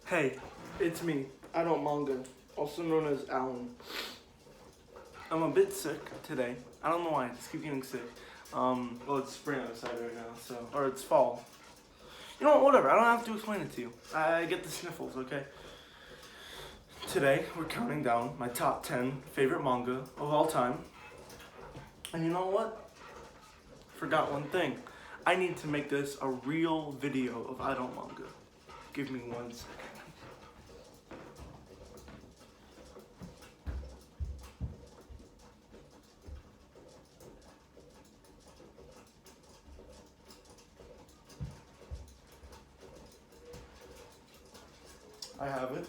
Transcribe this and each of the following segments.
Hey, it's me, I don't manga, also known as Alan. I'm a bit sick today. I don't know why, I just keep getting sick. Well, it's spring outside right now, so, or it's fall. You know what, whatever, I don't have to explain it to you. I get the sniffles, okay? Today, we're counting down my top 10 favorite manga of all time. And you know what? Forgot one thing. I need to make this a real video of I don't manga. Give me 1 second. I have it.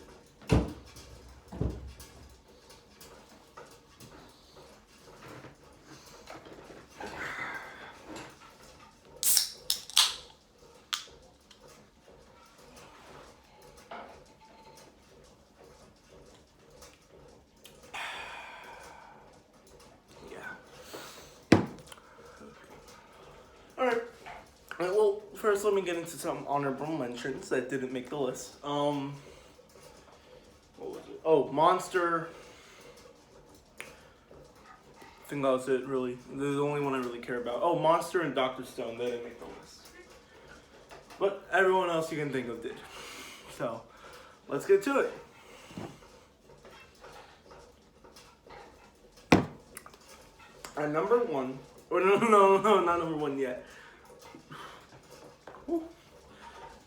Alright, well, first let me get into some honorable mentions that didn't make the list. What was it? Oh, Monster. I think that was it, really. They're the only one I really care about. Oh, Monster and Dr. Stone, they didn't make the list. But everyone else you can think of did. So, let's get to it. At number 1, or no, not number 1 yet. Woo.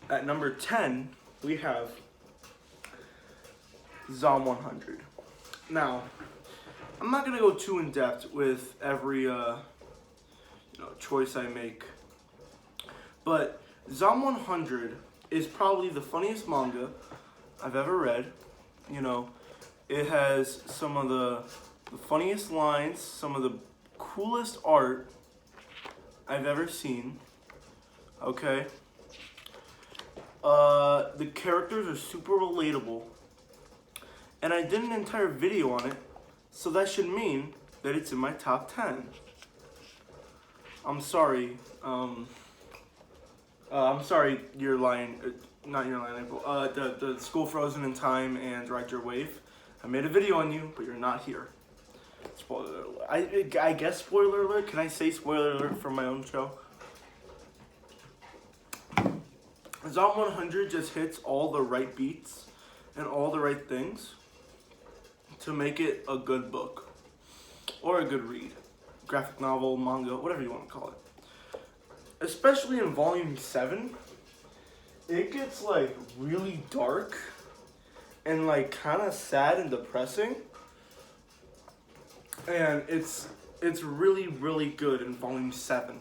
At number 10, we have Zomb 100. Now, I'm not gonna go too in depth with every choice I make, but Zomb 100 is probably the funniest manga I've ever read. You know, it has some of the funniest lines, some of the coolest art I've ever seen. Okay. The characters are super relatable, and I did an entire video on it, so that should mean that it's in my top 10. I'm sorry. I'm sorry, Your Line, not Your Line, the School Frozen in Time and Ride Your Wave. I made a video on you, but you're not here. Spoiler alert. I guess spoiler alert. Can I say spoiler alert for my own show? Zomb 100 just hits all the right beats and all the right things to make it a good book or a good read. Graphic novel, manga, whatever you want to call it. Especially in volume 7, it gets like really dark and like kind of sad and depressing. And it's really, really good in volume 7.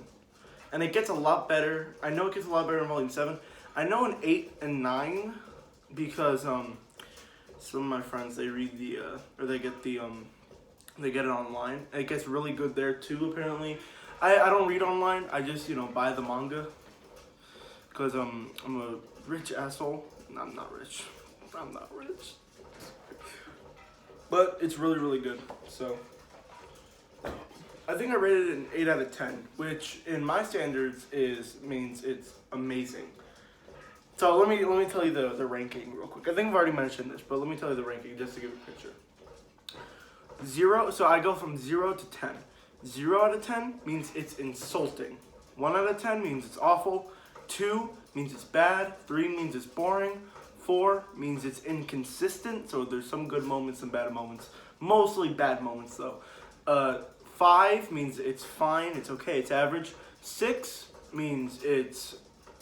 And it gets a lot better. I know it gets a lot better in volume 7. I know in 8 and 9 because some of my friends, they read they get it online. It gets really good there too, apparently. I don't read online. I just, buy the manga because I'm a rich asshole. No, I'm not rich. I'm not rich. But it's really, really good. So I think I rated it an 8 out of 10, which in my standards means it's amazing. So let me tell you the ranking real quick. I think I've already mentioned this, but let me tell you the ranking just to give a picture. 0, so I go from 0 to 10. 0 out of 10 means it's insulting. 1 out of 10 means it's awful. 2 means it's bad. 3 means it's boring. 4 means it's inconsistent, so there's some good moments and bad moments. Mostly bad moments though. 5 means it's fine, it's okay, it's average. 6 means it's,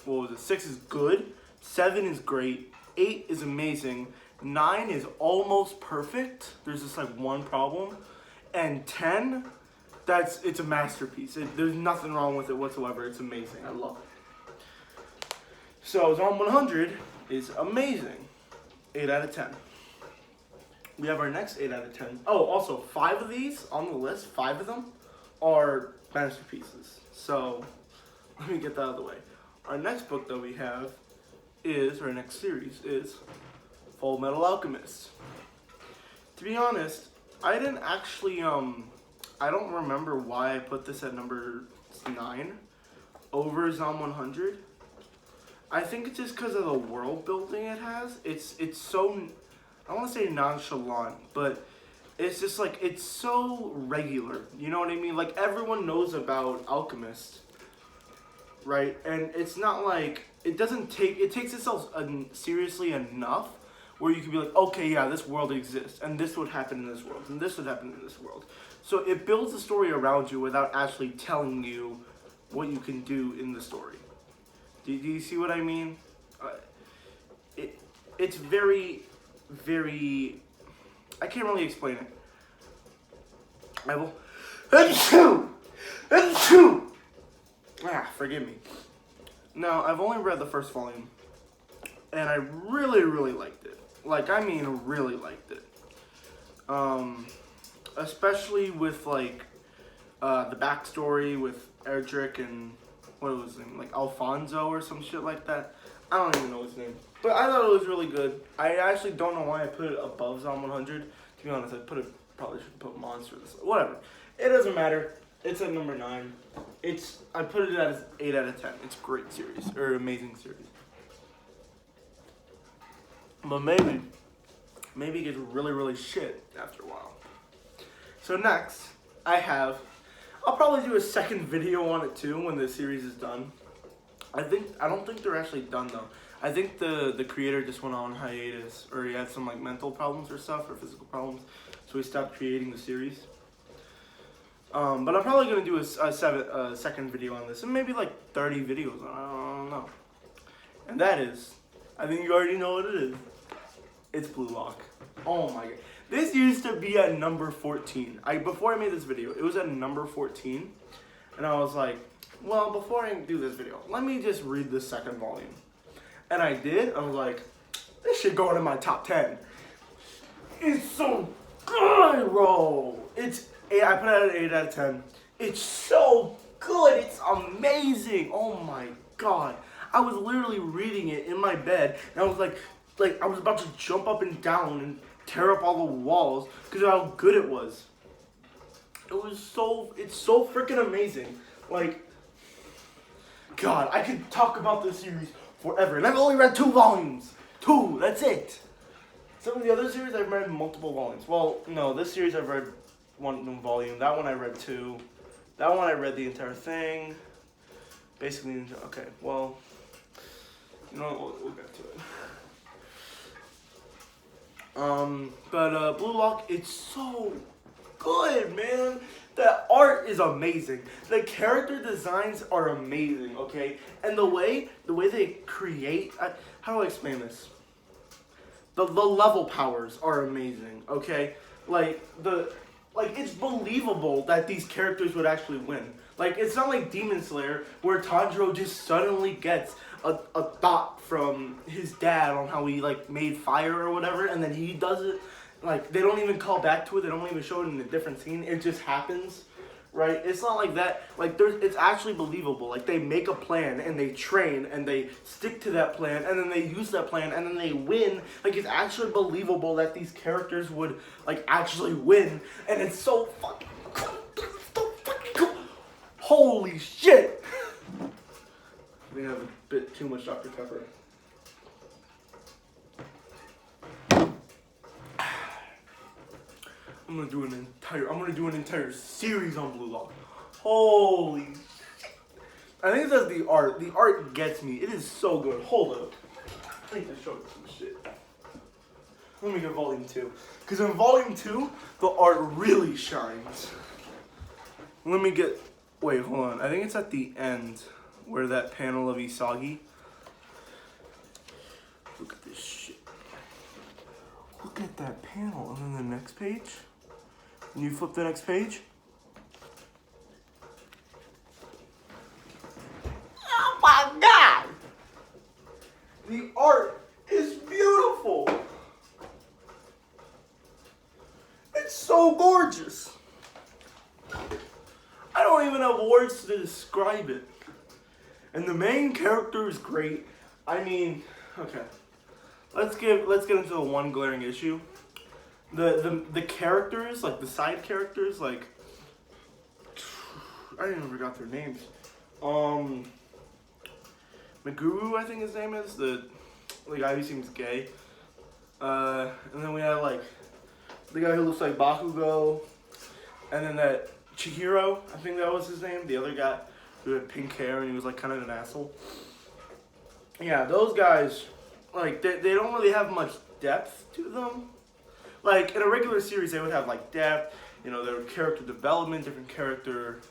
6 is good. 7 is great. 8 is amazing. 9 is almost perfect. There's just like one problem. And 10, it's a masterpiece. There's nothing wrong with it whatsoever. It's amazing. I love it. So Zomb 100 is amazing. 8 out of 10. We have our next 8 out of 10. Oh, also 5 of these on the list, 5 of them are masterpieces. So let me get that out of the way. Our next book that we have our next series is Full Metal Alchemist. To be honest, I didn't actually, I don't remember why I put this at number 9 over Zomb 100. I think it's just because of the world building it has. It's so, I don't want to say nonchalant, but it's just like, it's so regular. You know what I mean? Like, everyone knows about Alchemist, right? And it's not like, it takes itself seriously enough where you can be like, okay, yeah, this world exists, and this would happen in this world, and this would happen in this world. So it builds the story around you without actually telling you what you can do in the story. Do you see what I mean? It's very, very, I can't really explain it. I will, forgive me. Now, I've only read the first volume, and I really, really liked it. Like, I mean, really liked it. Especially with, like, the backstory with Erdrick and, what was his name? Like, Alfonso or some shit like that. I don't even know his name. But I thought it was really good. I actually don't know why I put it above Zomb 100. To be honest, probably should put Monster this. Whatever. It doesn't matter. It's at number 9. I put it as 8 out of 10. It's a great series, or amazing series. But maybe it gets really, really shit after a while. So next, I'll probably do a second video on it too when the series is done. I don't think they're actually done though. I think the creator just went on hiatus, or he had some like mental problems or stuff, or physical problems, so he stopped creating the series. But I'm probably gonna do a second video on this, and maybe like 30 videos on it. I don't know. And that is, I think you already know what it is. It's Blue Lock. Oh my god. This used to be at number 14. Before I made this video, it was at number 14. And I was like, well, before I do this video, let me just read the second volume. And I did. I was like, this should go into my top 10. It's so good, bro. I put it at 8 out of 10. It's so good. It's amazing. Oh my god. I was literally reading it in my bed, and I was like I was about to jump up and down and tear up all the walls because of how good it was. It's so freaking amazing. Like, God, I could talk about this series forever, and I've only read 2 volumes. 2, that's it. Some of the other series I've read multiple volumes. Well, no, this series I've read 1 volume. That one I read 2. That one I read the entire thing. Basically, okay, well, you know, we'll get to it. But Blue Lock, it's so good, man. The art is amazing. The character designs are amazing, okay? And the way they create, how do I explain this? The level powers are amazing, okay? Like it's believable that these characters would actually win. Like, it's not like Demon Slayer where Tanjiro just suddenly gets a thought from his dad on how he like made fire or whatever, and then he does it. Like, they don't even call back to it. They don't even show it in a different scene. It just happens, right? It's not like that. Like, it's actually believable. Like, they make a plan and they train and they stick to that plan and then they use that plan and then they win. Like, it's actually believable that these characters would like actually win, and it's so fucking cool. Holy shit! I think I have a bit too much Dr. Pepper. I'm gonna do an entire series on Blue Lock. Holy shit. I think that's the art. The art gets me. It is so good. Hold up. I need to show you some shit. Let me get volume 2. Because in volume 2, the art really shines. Let me get, wait, hold on. I think it's at the end where that panel of Isagi. Look at this shit. Look at that panel. And then the next page. And you flip the next page. Oh my god! The art is beautiful. It's so gorgeous. I don't even have words to describe it. And the main character is great. I mean, okay. Let's get into the one glaring issue. The characters, like the side characters, like I didn't even forgot their names. Meguru, I think his name is, the guy who seems gay. And then we have like the guy who looks like Bakugo, and then that Chihiro, I think that was his name, the other guy who had pink hair and he was like kind of an asshole. Yeah, those guys, like they don't really have much depth to them. Like in a regular series, they would have like depth, you know, their character development, different character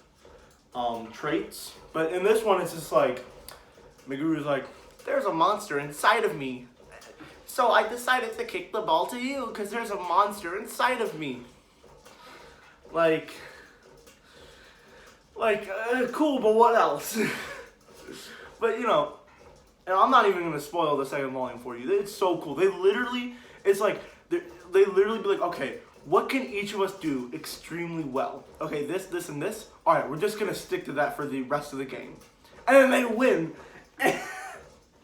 traits. But in this one, it's just like Meguru's like, there's a monster inside of me. So I decided to kick the ball to you because there's a monster inside of me. Like, cool, but what else? But, you know, and I'm not even going to spoil the second volume for you. It's so cool. They literally, it's like, they literally be like, okay, what can each of us do extremely well? Okay, this, and this. All right, we're just going to stick to that for the rest of the game. And then they win.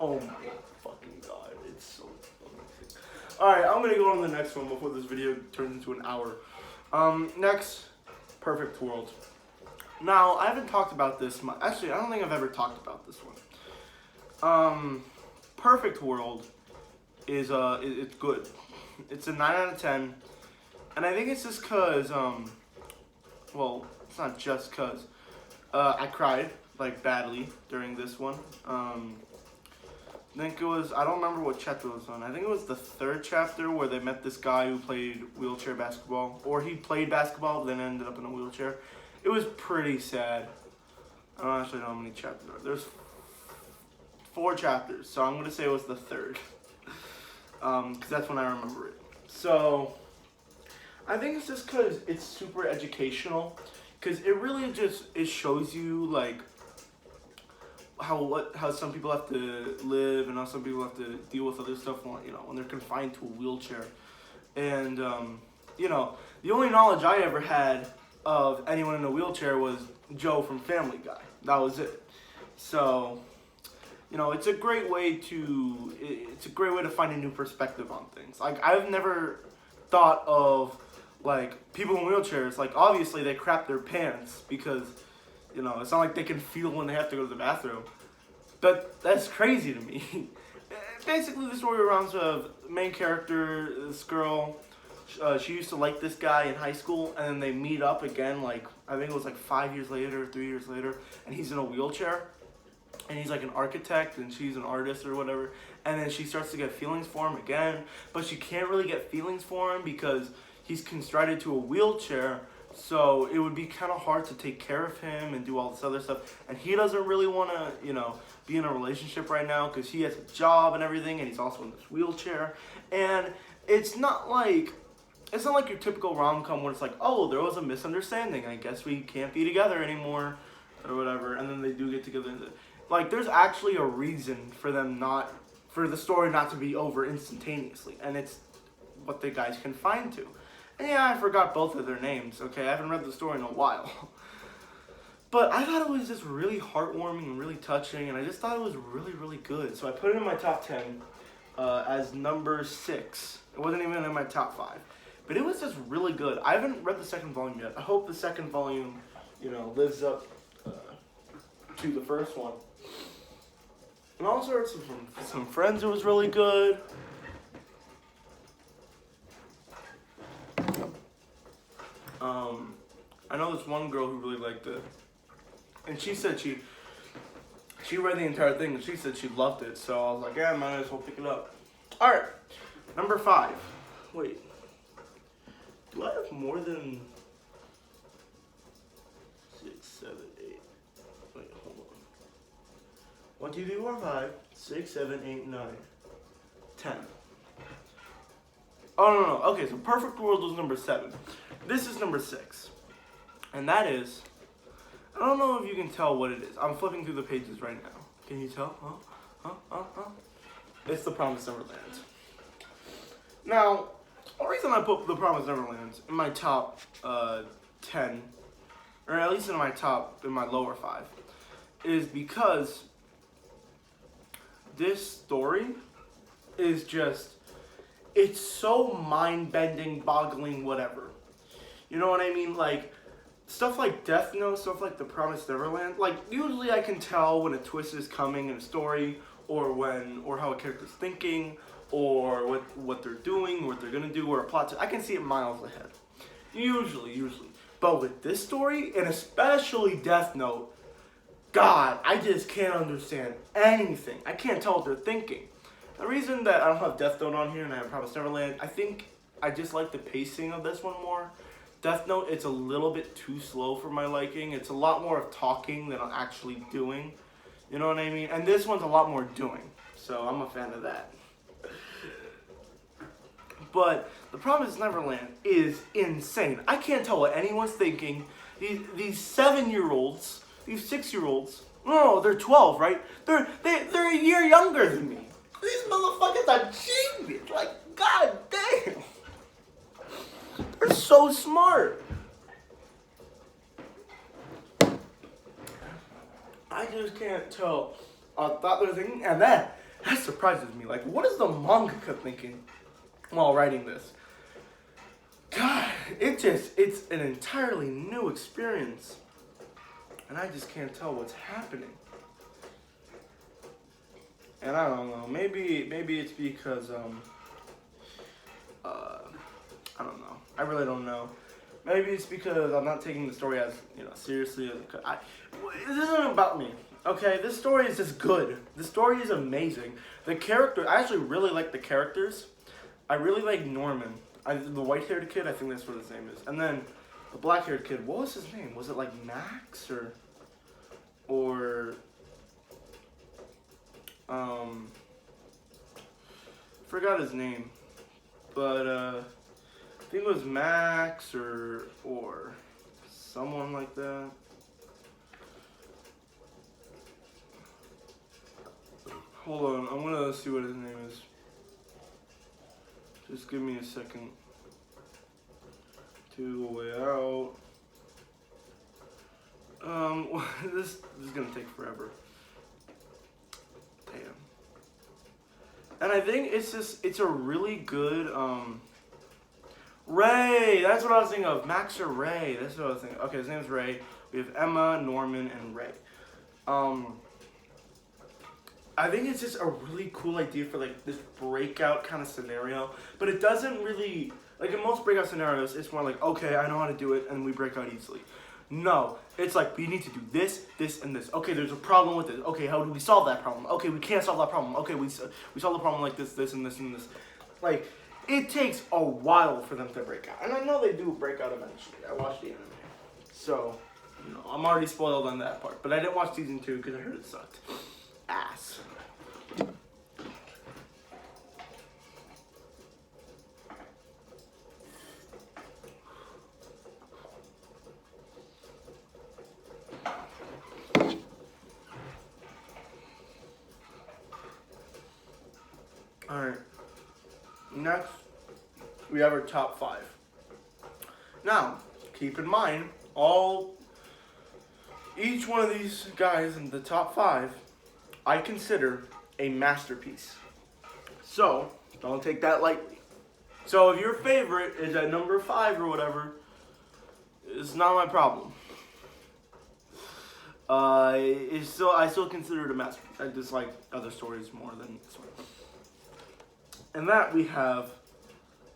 Oh my fucking god, it's so amazing. Alright, I'm gonna go on to the next one before this video turns into an hour. Next, Perfect World. Now, I haven't talked about this much. Actually, I don't think I've ever talked about this one. Perfect World is, it's good. It's a 9 out of 10. And I think it's just cause, well, it's not just cause, I cried, like, badly during this one. I think it was, I don't remember what chapter it was on. I think it was the 3rd chapter where they met this guy who played wheelchair basketball. Or he played basketball, then ended up in a wheelchair. It was pretty sad. I don't actually know how many chapters there are. There's 4 chapters, so I'm going to say it was the 3rd. Because that's when I remember it. So, I think it's just because it's super educational. Because it really just, it shows you, like, how some people have to live and how some people have to deal with other stuff when, you know, when they're confined to a wheelchair. And, you know, the only knowledge I ever had of anyone in a wheelchair was Joe from Family Guy. That was it. So, you know, it's a great way to find a new perspective on things. Like, I've never thought of, like, people in wheelchairs, like, obviously they crap their pants because, you know, it's not like they can feel when they have to go to the bathroom. But that's crazy to me. Basically, the story revolves of the main character, this girl. She used to like this guy in high school, and then they meet up again, like, I think it was like 5 years later, 3 years later, and he's in a wheelchair. And he's like an architect, and she's an artist or whatever. And then she starts to get feelings for him again, but she can't really get feelings for him because he's constrained to a wheelchair. So it would be kind of hard to take care of him and do all this other stuff. And he doesn't really want to, you know, be in a relationship right now because he has a job and everything, and he's also in this wheelchair. And it's not like your typical rom-com where it's like, oh, there was a misunderstanding. I guess we can't be together anymore or whatever. And then they do get together. Like, there's actually a reason for the story not to be over instantaneously. And it's what the guy's confined to. And yeah, I forgot both of their names, okay? I haven't read the story in a while. But I thought it was just really heartwarming and really touching, and I just thought it was really, really good. So I put it in my top 10 as number 6. It wasn't even in my top 5. But it was just really good. I haven't read the second volume yet. I hope the second volume, you know, lives up to the first one. And also heard from some friends it was really good. I know this one girl who really liked it, and she said she read the entire thing, and she said she loved it, so I was like, yeah, I might as well pick it up. Alright, number 5. Wait, do I have more than 6, 7, 8? Wait, hold on. 1, 2, 3, 4, 5, 6, 7, 8, 9, 10. Oh, no, okay, so Perfect World was number 7. This is number 6. And that is, I don't know if you can tell what it is. I'm flipping through the pages right now. Can you tell? It's the Promise Neverland. Now, the reason I put the Promise Neverland in my top 10, or at least in my lower 5, is because this story is just, it's so mind-bending, boggling, whatever. You know what I mean? Like, stuff like Death Note, stuff like The Promise Neverland, like usually I can tell when a twist is coming in a story, or how a character's thinking, or what they're doing, what they're gonna do, or a plot. I can see it miles ahead. Usually. But with this story, and especially Death Note, God, I just can't understand anything. I can't tell what they're thinking. The reason that I don't have Death Note on here and I have Promise Neverland, I think I just like the pacing of this one more. Death Note, it's a little bit too slow for my liking. It's a lot more of talking than actually doing. You know what I mean? And this one's a lot more doing. So I'm a fan of that. But The Promised Neverland is insane. I can't tell what anyone's thinking. These 7-year-olds, these 6-year-olds, no, they're 12, right? They're a year younger than me. These motherfuckers are genius. Like, god damn. They're so smart. I just can't tell a thought they're thinking, and that surprises me. Like, what is the mangaka thinking while writing this? God, it's an entirely new experience, and I just can't tell what's happening. And I don't know. Maybe it's because I don't know. I really don't know. Maybe it's because I'm not taking the story as seriously. This isn't about me. Okay, this story is just good. The story is amazing. The character, I actually really like the characters. I really like Norman. The white-haired kid, I think that's what his name is. And then the black-haired kid, what was his name? Was it like Max or forgot his name. But I think it was Max or someone like that. Hold on, I'm gonna see what his name is. Just give me a second to go way out. This is gonna take forever. Damn. And I think it's a really good, Ray! That's what I was thinking of. Max or Ray. That's what I was thinking. Okay, his name's Ray. We have Emma, Norman, and Ray. I think it's just a really cool idea for like this breakout kind of scenario, but it doesn't really, like in most breakout scenarios, it's more like, okay, I know how to do it, and we break out easily. No, it's like, we need to do this, this, and this. Okay, there's a problem with it. Okay, how do we solve that problem? Okay, we can't solve that problem. Okay, we solve the problem like this, this, and this, and this. Like, it takes a while for them to break out. And I know they do break out eventually. I watched the anime. So, I'm already spoiled on that part. But I didn't watch season 2 because I heard it sucked. Ass. Alright. Next, we have our top 5. Now, keep in mind, each one of these guys in the top 5, I consider a masterpiece. So, don't take that lightly. So, if your favorite is at number 5 or whatever, it's not my problem. I still consider it a masterpiece. I just like other stories more than this one. And that we have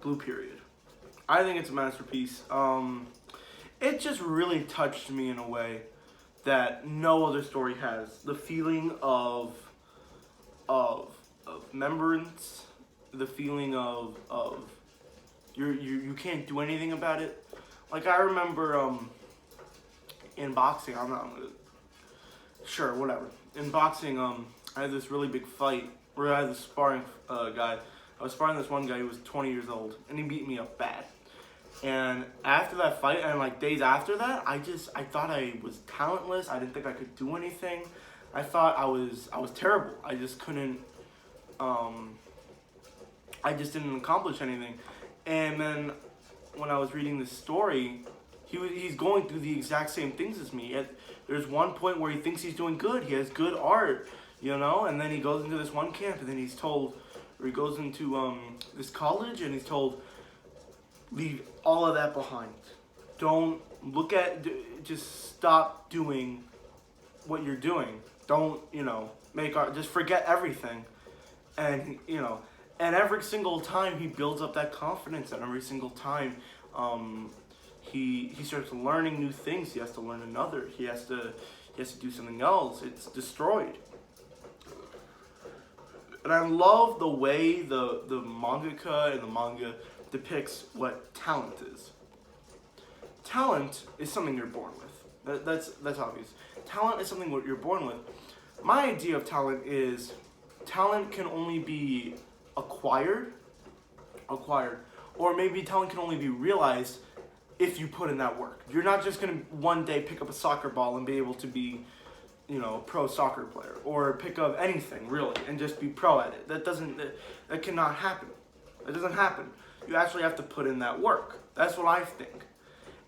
Blue Period. I think it's a masterpiece. It just really touched me in a way that no other story has. The feeling of remembrance, the feeling of you can't do anything about it. Like I remember in boxing, in boxing, I had this really big fight where I had this sparring guy. I was sparring this one guy who was 20 years old, and he beat me up bad. And after that fight, and like days after that, I thought I was talentless. I didn't think I could do anything. I thought I was terrible. I just couldn't. I just didn't accomplish anything. And then when I was reading this story, he's going through the exact same things as me. There's one point where he thinks he's doing good. He has good art, and then he goes into this one camp, and then he's told, or he goes into this college, and he's told, leave all of that behind. Don't just stop doing what you're doing. Don't, make art, just forget everything. And, and every single time he builds up that confidence, and every single time he starts learning new things, he has to learn another. He has to do something else. It's destroyed. And I love the way the mangaka and the manga depicts what talent is. Talent is something you're born with. That's obvious. Talent is something what you're born with. My idea of talent is talent can only be acquired, or maybe talent can only be realized if you put in that work. You're not just gonna one day pick up a soccer ball and be able to be, a pro soccer player, or pick up anything really and just be pro at it. That cannot happen. It doesn't happen. You actually have to put in that work. That's what I think.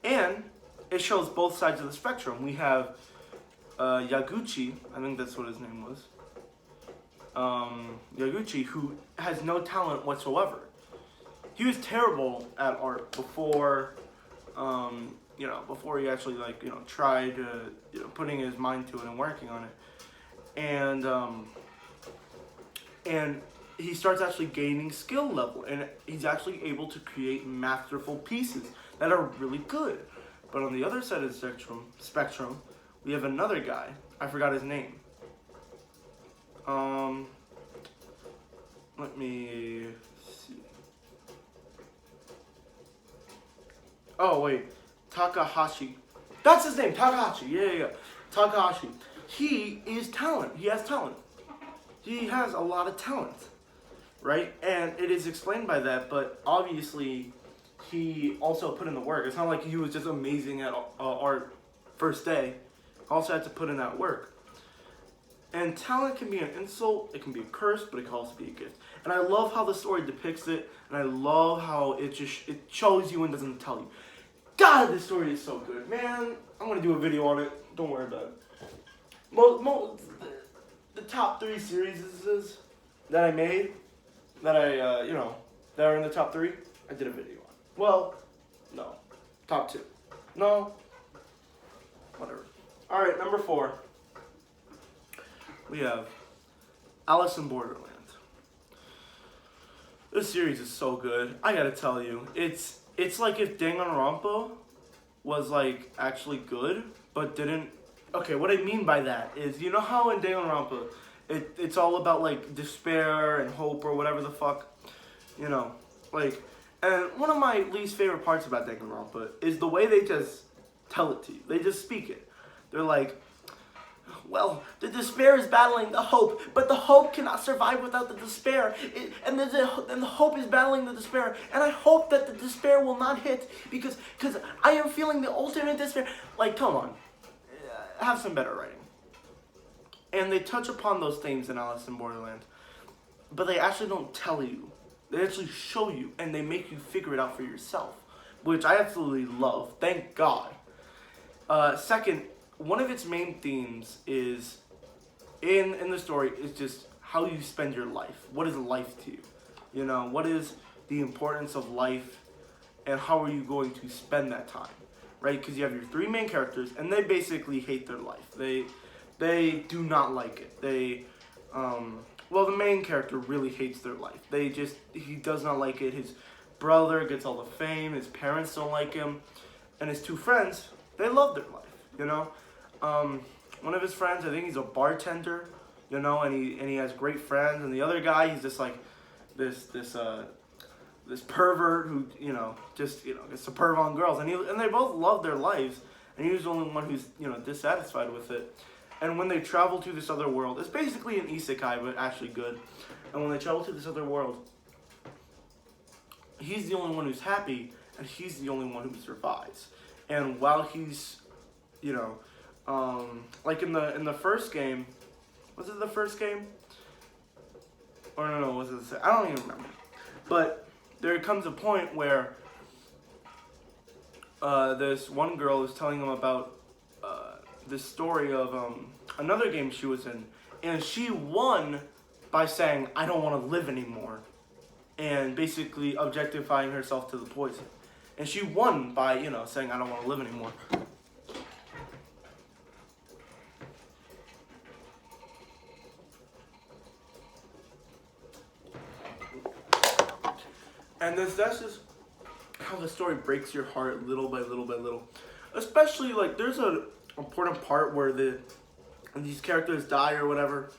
And it shows both sides of the spectrum. We have Yaguchi, I think that's what his name was. Yaguchi, who has no talent whatsoever. He was terrible at art before, before he actually tried putting his mind to it and working on it, and he starts actually gaining skill level, and he's actually able to create masterful pieces that are really good. But on the other side of the spectrum, we have another guy. I forgot his name. Let me see. Oh wait, Takahashi. That's his name, Takahashi. Yeah. Takahashi. He is talent. He has talent. He has a lot of talent, right? And it is explained by that, but obviously he also put in the work. It's not like he was just amazing at art first day. He also had to put in that work. And talent can be an insult, it can be a curse, but it can also be a gift. And I love how the story depicts it, and I love how it shows you and doesn't tell you. God, this story is so good, man. I'm gonna do a video on it. Don't worry about it. The top 3 series that I made, that are in the top 3, I did a video on. Well, no, top 2. No, whatever. All right, number 4. We have Alice in Borderland. This series is so good. I gotta tell you, it's like if Danganronpa was actually good, but didn't. Okay, what I mean by that is, you know how in Danganronpa, it's all about despair and hope or whatever the fuck, And one of my least favorite parts about Danganronpa is the way they just tell it to you. They just speak it. They're like, well, the despair is battling the hope, but the hope cannot survive without the despair. And the hope is battling the despair, and I hope that the despair will not hit because I am feeling the ultimate despair. Come on, have some better writing. And they touch upon those themes in Alice in Borderland, but they actually don't tell you. They actually show you, and they make you figure it out for yourself, which I absolutely love. Thank God. Second, one of its main themes is, in the story, is just how you spend your life. What is life to you? What is the importance of life, and how are you going to spend that time, right? Because you have your 3 main characters, and they basically hate their life. They do not like it. The main character really hates their life. He does not like it. His brother gets all the fame. His parents don't like him, and his 2 friends, they love their life. One of his friends, I think he's a bartender, and he has great friends, and the other guy, he's just this pervert who, gets to perv on girls, and they both love their lives, and he's the only one who's, dissatisfied with it. And when they travel to this other world, it's basically an isekai, but actually good. And when they travel to this other world, he's the only one who's happy, and he's the only one who survives. And while he's, in the first game, was it the first game? Or no, was it I don't even remember. But there comes a point where this one girl is telling him about this story of another game she was in, and she won by saying, I don't want to live anymore, and basically objectifying herself to the poison. And she won by, you know, saying, I don't want to live anymore. And that's just how the story breaks your heart little by little by little. Especially, like, there's an important part where these characters die or whatever.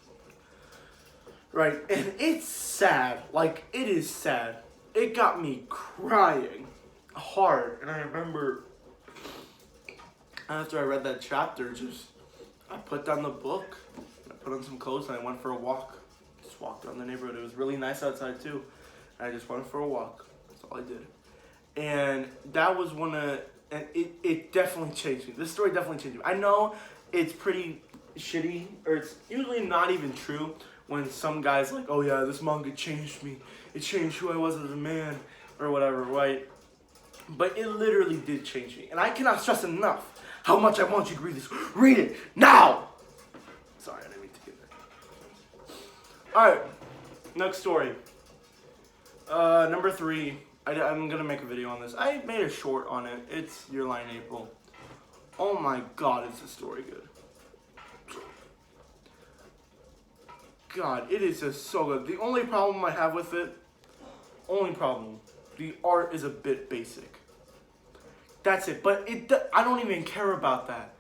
Right? And it's sad. Like, it is sad. It got me crying hard. And I remember after I read that chapter, I put down the book, I put on some clothes, and I went for a walk. Just walked around the neighborhood. It was really nice outside, too. And I just went for a walk. That's all I did. And that was and it definitely changed me. This story definitely changed me. I know it's pretty shitty, or it's usually not even true when some guy's like, oh yeah, this manga changed me. It changed who I was as a man, or whatever, right? But it literally did change me. And I cannot stress enough how much I want you to read this. Read it now! Sorry, I didn't mean to get that. Alright, next story. Number 3. I'm gonna make a video on this. I made a short on it. It's Your Lie in April. Oh my god, is this story good. God, it is just so good. The only problem I have with it, the art is a bit basic. That's it. But I don't even care about that.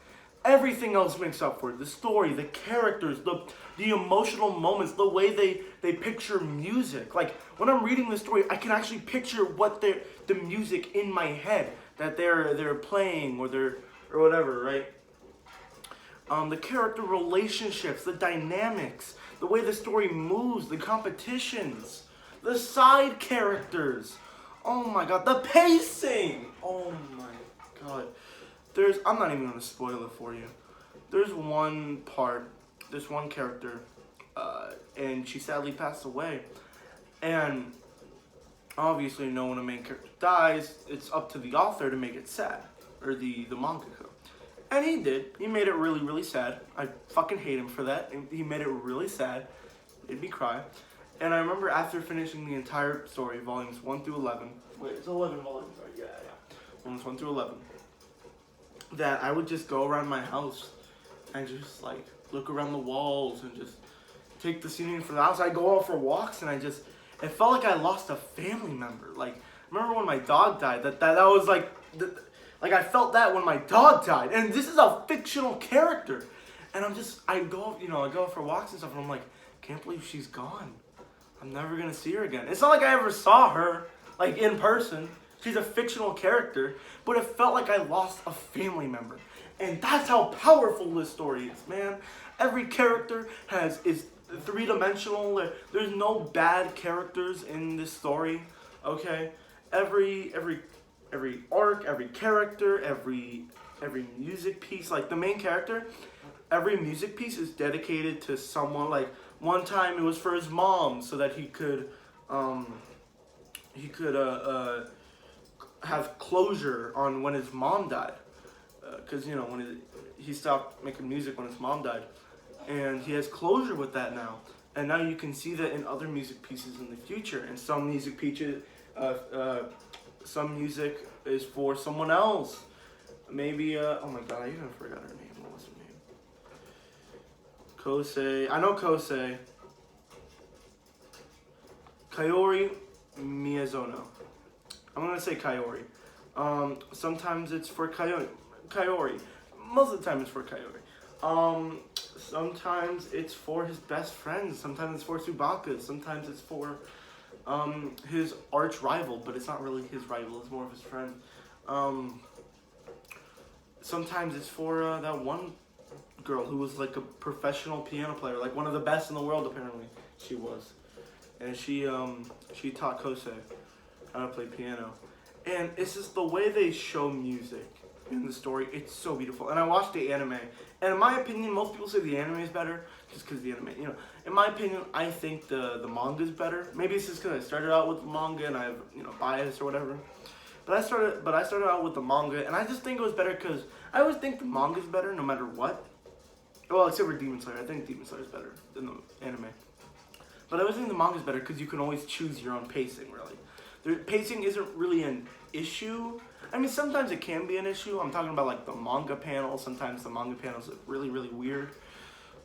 Everything else makes up for it. The story, the characters, the emotional moments, the way they picture music. Like, when I'm reading the story, I can actually picture what the music in my head that they're playing or whatever, right? The character relationships, the dynamics, the way the story moves, the competitions, the side characters. Oh my god, the pacing! Oh my god. I'm not even going to spoil it for you. There's one character, and she sadly passed away. And obviously, when a main character dies, it's up to the author to make it sad, or the mangaka. And he did. He made it really, really sad. I fucking hate him for that. He made it really sad. Made me cry. And I remember after finishing the entire story, volumes 1 through 11. Wait, it's 11 volumes, right? Yeah. Volumes 1 through 11. That I would just go around my house and just, like, look around the walls and just take the scenery from the house. I'd go out for walks, and it felt like I lost a family member. Like, remember when my dog died? That was, like, like, I felt that when my dog died. And this is a fictional character. And I go for walks and stuff, and I'm like, can't believe she's gone. I'm never going to see her again. It's not like I ever saw her, like, in person. She's a fictional character, but it felt like I lost a family member. And that's how powerful this story is, man. Every character is three-dimensional. There's no bad characters in this story, okay? Every arc, every character, every music piece, like the main character, every music piece is dedicated to someone. Like, one time it was for his mom, so that he could have closure on when his mom died, because when he stopped making music when his mom died, and he has closure with that now. And now you can see that in other music pieces in the future. And some music is for someone else. Maybe oh my god, I even forgot her name. What was her name? Kosei. I know Kosei. Kaori Miyazono. I'm gonna say Kaori. Sometimes it's for Kaori. Most of the time it's for Kaori. Sometimes it's for his best friends. Sometimes it's for Tsubaka. Sometimes it's for his arch rival, but it's not really his rival. It's more of his friend. Sometimes it's for that one girl who was like a professional piano player, like one of the best in the world. Apparently, she was, and she taught Kosei how to play piano. And it's just the way they show music in the story, it's so beautiful. And I watched the anime, and in my opinion, most people say the anime is better just because the anime, in my opinion, I think the manga is better. Maybe it's just because I started out with the manga and I have, bias or whatever. But I started out with the manga, and I just think it was better because I always think the manga is better no matter what. Well, except for Demon Slayer. I think Demon Slayer is better than the anime. But I always think the manga is better because you can always choose your own pacing, really. The pacing isn't really an issue, I mean, sometimes it can be an issue. I'm talking about like the manga panel. Sometimes the manga panels look really, really weird.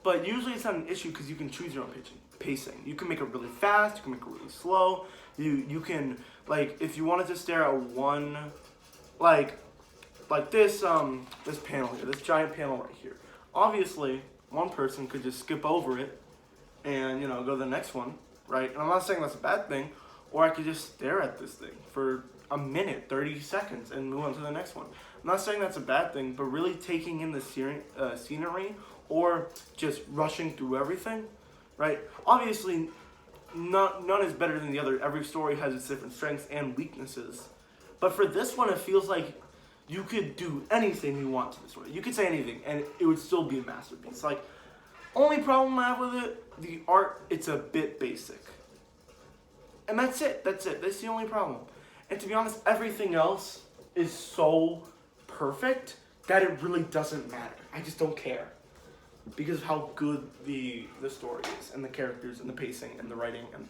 But usually it's not an issue because you can choose your own pacing. You can make it really fast. You can make it really slow. You can, like, if you wanted to stare at one, like this this panel here, this giant panel right here. Obviously, one person could just skip over it and, you know, go to the next one, right? And I'm not saying that's a bad thing. Or I could just stare at this thing for a minute, 30 seconds, and move on to the next one. I'm not saying that's a bad thing, but really taking in the scenery or just rushing through everything, right? Obviously, none is better than the other. Every story has its different strengths and weaknesses. But for this one, it feels like you could do anything you want to the story. You could say anything, and it would still be a masterpiece. Like, only problem I have with it, the art, it's a bit basic. And that's it. That's the only problem. And to be honest, everything else is so perfect that it really doesn't matter. I just don't care. Because of how good the story is, and the characters, and the pacing, and the writing, and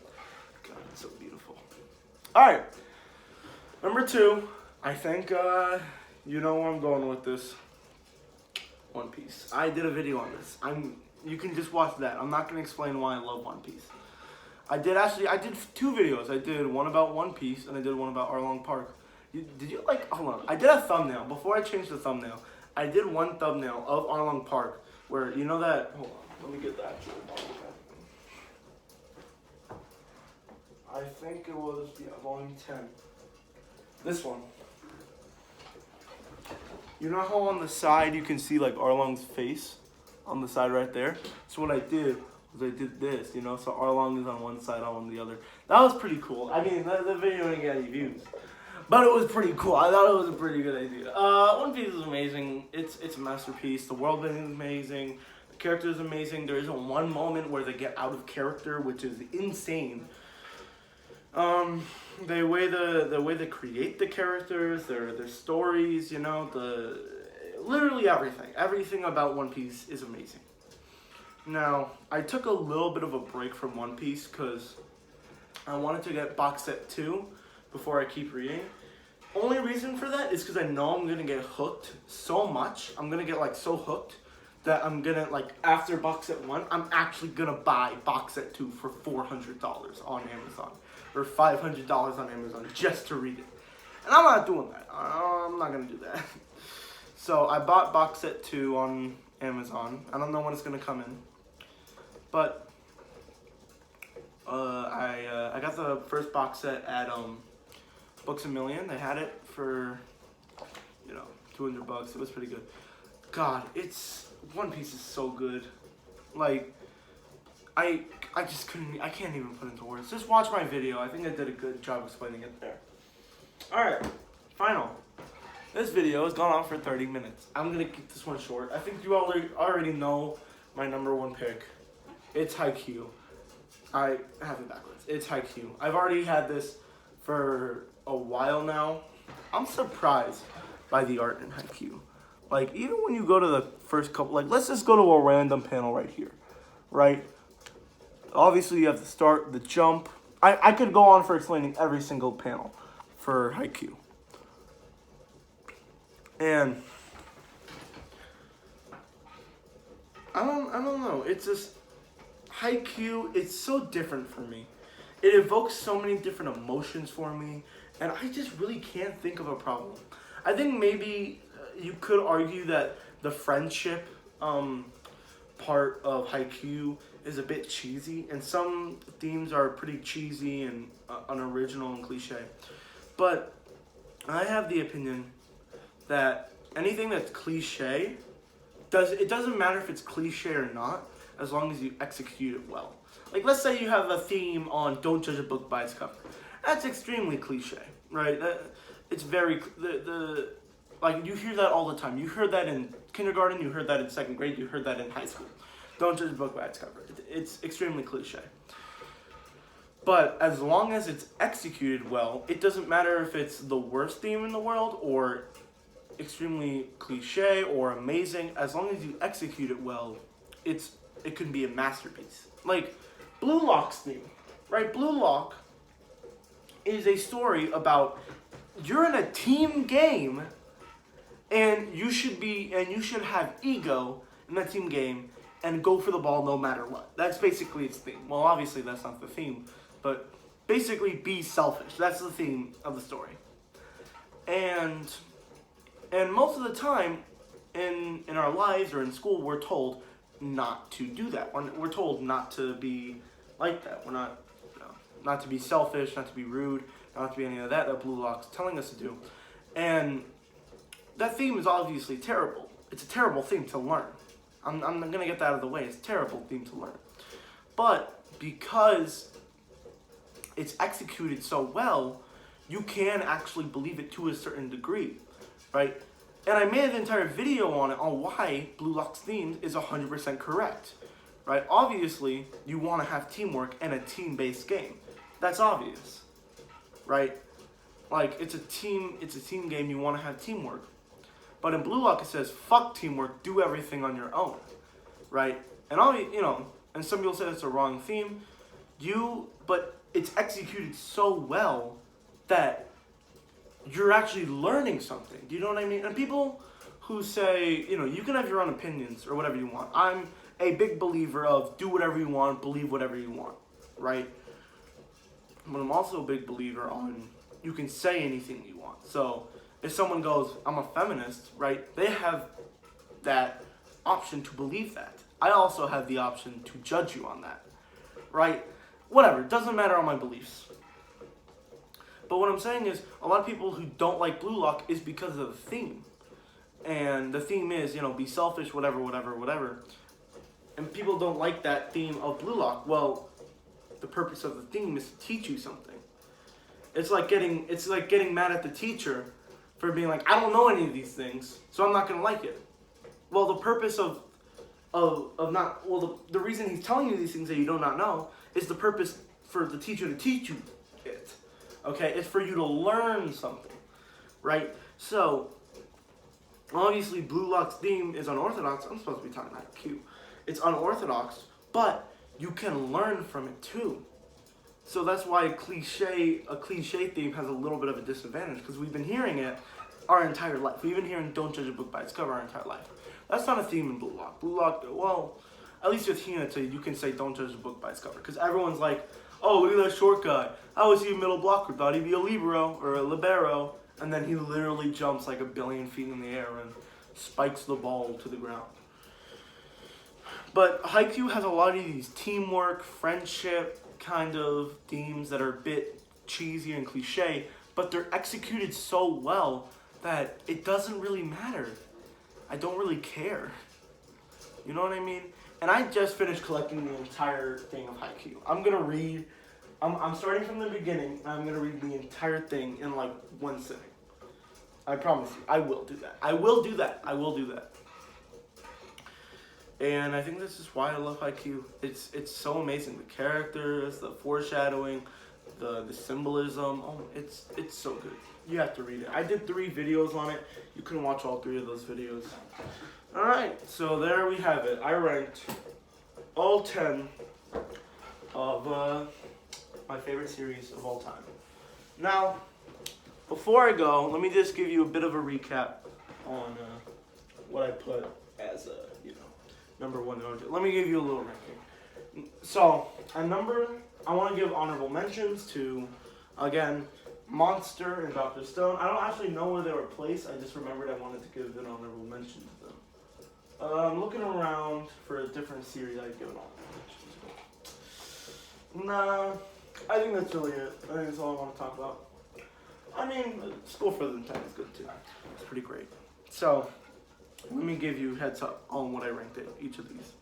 God, it's so beautiful. Alright. Number 2, I think you know where I'm going with this. One Piece. I did a video on this. You can just watch that. I'm not gonna explain why I love One Piece. I did 2 videos. I did one about One Piece, and I did one about Arlong Park. Did you like, hold on, I did a thumbnail. Before I changed the thumbnail, I did one thumbnail of Arlong Park, where, you know that, hold on, let me get the actual I think it was, volume 10. This one. You know how on the side you can see, like, Arlong's face? On the side right there? So what I did, I did this, you know, so Arlong is on one side, I'm on the other. That was pretty cool. I mean, the video didn't get any views, but it was pretty cool. I thought it was a pretty good idea. One Piece is amazing. It's a masterpiece. The world building is amazing. The character is amazing. There isn't one moment where they get out of character, which is insane. The way they create the characters, their stories, you know, literally everything about One Piece is amazing. Now, I took a little bit of a break from One Piece because I wanted to get box set 2 before I keep reading. Only reason for that is because I know I'm going to get hooked so much. I'm going to get, like, so hooked that I'm going to, like, after box set 1, I'm actually going to buy box set 2 for $400 on Amazon. Or $500 on Amazon just to read it. And I'm not doing that. I'm not going to do that. So I bought box set 2 on Amazon. I don't know when it's going to come in. But I got the first box set at Books A Million. They had it for, you know, $200. It was pretty good. God, One Piece is so good. Like, I just I can't even put into words. Just watch my video. I think I did a good job explaining it there. Alright, final. This video has gone on for 30 minutes. I'm going to keep this one short. I think you already know my number 1 pick. It's Haikyuu. I have it backwards. It's Haikyuu. I've already had this for a while now. I'm surprised by the art in Haikyuu. Like, even when you go to the first couple, like, let's just go to a random panel right here, right? Obviously, you have the start, the jump. I could go on for explaining every single panel for Haikyuu. And I don't know. It's just Haikyuu. It's so different for me. It evokes so many different emotions for me, and I just really can't think of a problem. I think maybe you could argue that the friendship part of Haikyuu is a bit cheesy, and some themes are pretty cheesy and unoriginal and cliche. But I have the opinion that anything that's cliche, it doesn't matter if it's cliche or not, as long as you execute it well. Like, let's say you have a theme on don't judge a book by its cover. That's extremely cliche, right? It's very, like, you hear that all the time. You heard that in kindergarten, you heard that in 2nd grade, you heard that in high school. Don't judge a book by its cover. It's extremely cliche. But as long as it's executed well, it doesn't matter if it's the worst theme in the world or extremely cliche or amazing. As long as you execute it well, it can be a masterpiece. Like Blue Lock's theme, right? Blue Lock is a story about you're in a team game, and you should have ego in that team game and go for the ball no matter what. That's basically its theme. Well, obviously that's not the theme, but basically be selfish. That's the theme of the story. And most of the time in our lives or in school, we're told not to do that. We're told not to be like that. We're not, not to be selfish, not to be rude, not to be any of that Blue Lock's telling us to do. And that theme is obviously terrible. It's a terrible theme to learn. I'm going to get that out of the way. It's a terrible theme to learn. But because it's executed so well, you can actually believe it to a certain degree, right? And I made an entire video on it, on why Blue Lock's theme is 100% correct, right? Obviously, you want to have teamwork and a team-based game. That's obvious, right? Like, it's a team game, you want to have teamwork. But in Blue Lock, it says, fuck teamwork, do everything on your own, right? And and some people say it's a wrong theme, but it's executed so well that you're actually learning something. Do you know what I mean? And people who say, you can have your own opinions or whatever you want. I'm a big believer of do whatever you want, believe whatever you want, right? But I'm also a big believer on you can say anything you want. So if someone goes, I'm a feminist, right? They have that option to believe that. I also have the option to judge you on that, right? Whatever, it doesn't matter on my beliefs. But what I'm saying is, a lot of people who don't like Blue Lock is because of the theme. And the theme is, be selfish, whatever. And people don't like that theme of Blue Lock. Well, the purpose of the theme is to teach you something. It's like getting mad at the teacher for being like, I don't know any of these things, so I'm not going to like it. Well, the purpose the reason he's telling you these things that you do not know is the purpose for the teacher to teach you it. Okay, it's for you to learn something, right? So, obviously, Blue Lock's theme is unorthodox. I'm supposed to be talking about Haikyuu. It's unorthodox, but you can learn from it too. So that's why a cliche theme has a little bit of a disadvantage, because we've been hearing it our entire life. We've been hearing "Don't judge a book by its cover" our entire life. That's not a theme in Blue Lock. Blue Lock, well, at least with Hinata, you can say "Don't judge a book by its cover," because everyone's like, oh, look at that short guy. How was he a middle blocker? Thought he'd be a libero or a libero. And then he literally jumps like 1 billion feet in the air and spikes the ball to the ground. But Haikyuu has a lot of these teamwork, friendship kind of themes that are a bit cheesy and cliche, but they're executed so well that it doesn't really matter. I don't really care. You know what I mean? And I just finished collecting the entire thing of Haikyuu. I'm starting from the beginning, and I'm going to read the entire thing in like one sitting. I promise you, I will do that. I will do that. And I think this is why I love Haikyuu. It's so amazing. The characters, the foreshadowing, the symbolism. Oh, it's so good. You have to read it. I did 3 videos on it. You can watch all 3 of those videos. Alright, so there we have it. I ranked all 10 of my favorite series of all time. Now, before I go, let me just give you a bit of a recap on what I put as number 1. Let me give you a little ranking. So, I want to give honorable mentions to, again, Monster and Dr. Stone. I don't actually know where they were placed. I just remembered I wanted to give an honorable mention to them. I'm looking around for a different series I'd give an honorable mention to. Nah, I think that's really it. I think that's all I want to talk about. I mean, School Further Than 10 is good too. It's pretty great. So, let me give you heads up on what I ranked it, each of these.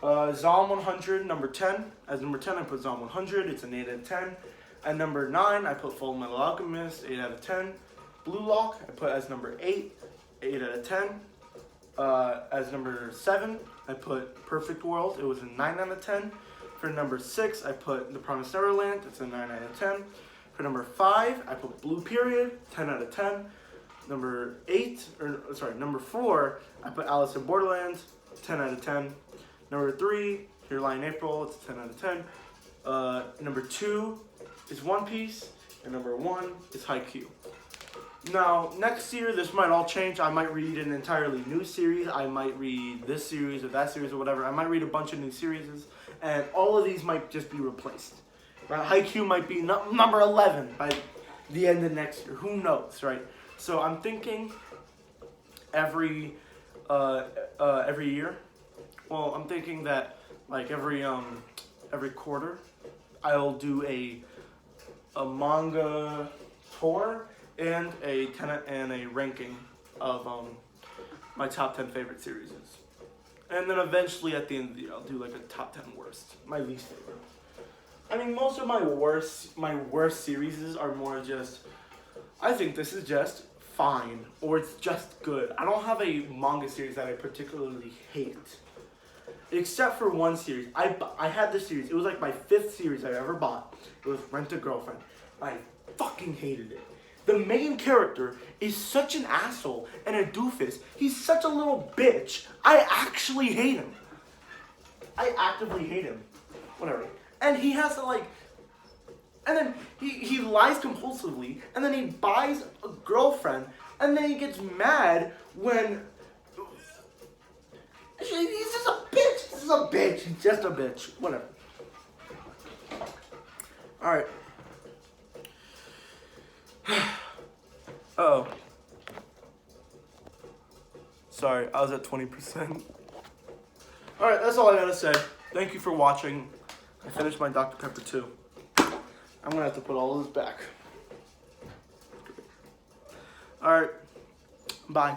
Zomb 100, number 10. As number 10, I put Zomb 100. It's an 8 out of 10. At number 9, I put Full Metal Alchemist, 8 out of 10. Blue Lock, I put as number 8, 8 out of 10. As number 7, I put Perfect World. It was a 9 out of 10. For number 6, I put The Promise Neverland. It's a 9 out of 10. For number 5, I put Blue Period, 10 out of 10. Number 4, I put Alice in Borderlands, 10 out of 10. Number 3, Here Lie in April, it's a 10 out of 10. Number 2 is One Piece, and number 1 is Haikyuu. Now, next year, this might all change. I might read an entirely new series. I might read this series or that series or whatever. I might read a bunch of new series, and all of these might just be replaced. Right? Haikyuu might be number 11 by the end of next year. Who knows, right? So I'm thinking every year. Well, I'm thinking that like every quarter, I'll do a manga tour and a ranking of my top 10 favorite series. And then eventually at the end of the year, I'll do like a top 10 worst, my least favorite. I mean, most of my worst series are more just, I think this is just fine, or it's just good. I don't have a manga series that I particularly hate. Except for one series. I had this series. It was like my 5th series I ever bought. It was Rent a Girlfriend. I fucking hated it. The main character is such an asshole and a doofus. He's such a little bitch. I actually hate him. I actively hate him. Whatever. And he has to like... And then he lies compulsively. And then he buys a girlfriend. And then he gets mad when... He's just a bitch. This is a bitch. He's just a bitch. Whatever. Alright. Uh-oh. Sorry, I was at 20%. Alright, that's all I gotta say. Thank you for watching. I finished my Dr. Pepper too. I'm gonna have to put all of this back. Alright. Bye.